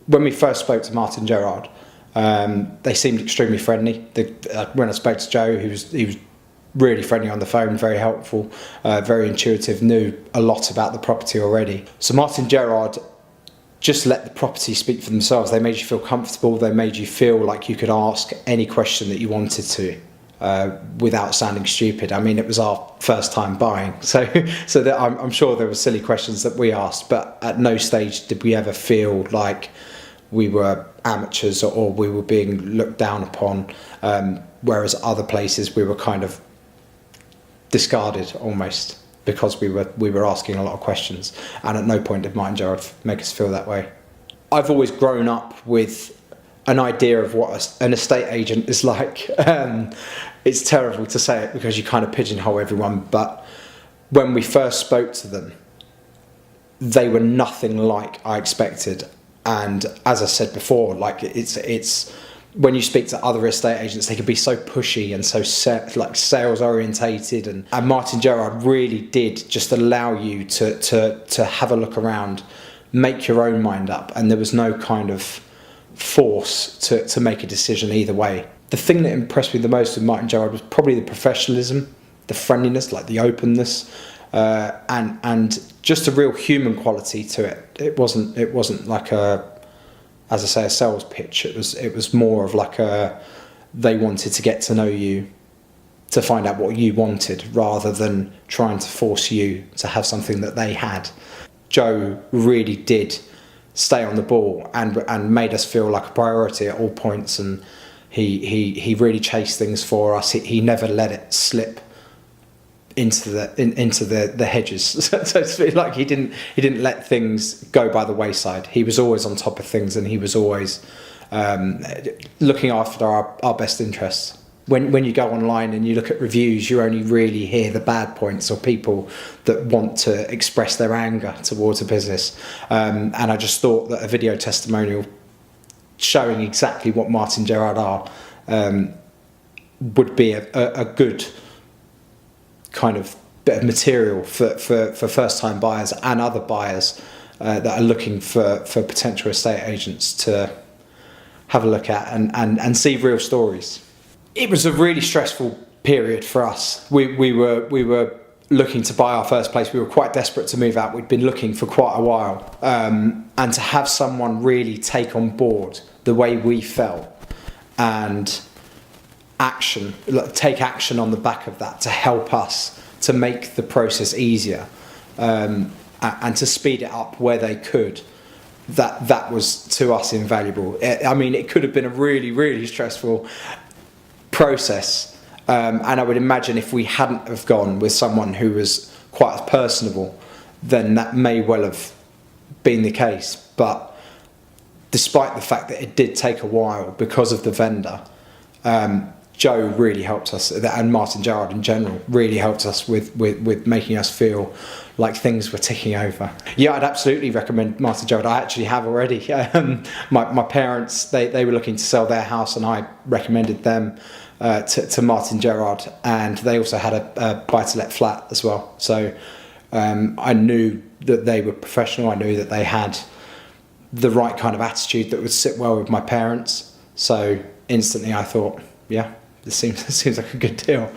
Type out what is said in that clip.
when we first spoke to Martin Gerrard, they seemed extremely friendly. When I spoke to Joe, he was really friendly on the phone, very helpful, very intuitive, knew a lot about the property already. So Martin Gerrard just let the property speak for themselves. They made you feel comfortable. They made you feel like you could ask any question that you wanted to without sounding stupid. I mean, it was our first time buying, so that I'm sure there were silly questions that we asked, but at no stage did we ever feel like we were amateurs or we were being looked down upon, whereas other places we were kind of discarded almost because we were asking a lot of questions, and at no point did Martin Gerrard make us feel that way. I've always grown up with an idea of what an estate agent is like. It's terrible to say it because you kind of pigeonhole everyone, but when we first spoke to them, they were nothing like I expected. And as I said before, like it's when you speak to other estate agents, they can be so pushy and so sales orientated, and Martin Gerrard really did just allow you to have a look around, make your own mind up, and there was no kind of force to make a decision either way. The thing that impressed me the most with Martin Gerrard was probably the professionalism, the friendliness, like the openness, and just a real human quality to it. It wasn't like as I say, a sales pitch. It was more of like they wanted to get to know you, to find out what you wanted, rather than trying to force you to have something that they had. Joe really did stay on the ball and made us feel like a priority at all points, and he really chased things for us. He never let it slip into the hedges, so to speak. Like he didn't let things go by the wayside. He was always on top of things, and he was always looking after our best interests. When you go online and you look at reviews, you only really hear the bad points or people that want to express their anger towards a business. And I just thought that a video testimonial showing exactly what Martin Gerrard are would be a good kind of bit of material for first-time buyers and other buyers that are looking for potential estate agents to have a look at and see real stories. It was a really stressful period for us. We were looking to buy our first place. We were quite desperate to move out. We'd been looking for quite a while, and to have someone really take on board the way we felt and take action on the back of that to help us to make the process easier, and to speed it up where they could. That was to us invaluable. I mean, it could have been a really, really stressful process, and I would imagine if we hadn't have gone with someone who was quite personable, then that may well have been the case. But despite the fact that it did take a while because of the vendor, Joe really helped us, and Martin Gerrard in general really helped us with making us feel like things were ticking over. Yeah, I'd absolutely recommend Martin Gerrard. I actually have already. My parents, they were looking to sell their house, and I recommended them to Martin Gerrard, and they also had a buy-to-let flat as well. So I knew that they were professional. I knew that they had the right kind of attitude that would sit well with my parents. So instantly I thought, yeah, this seems like a good deal.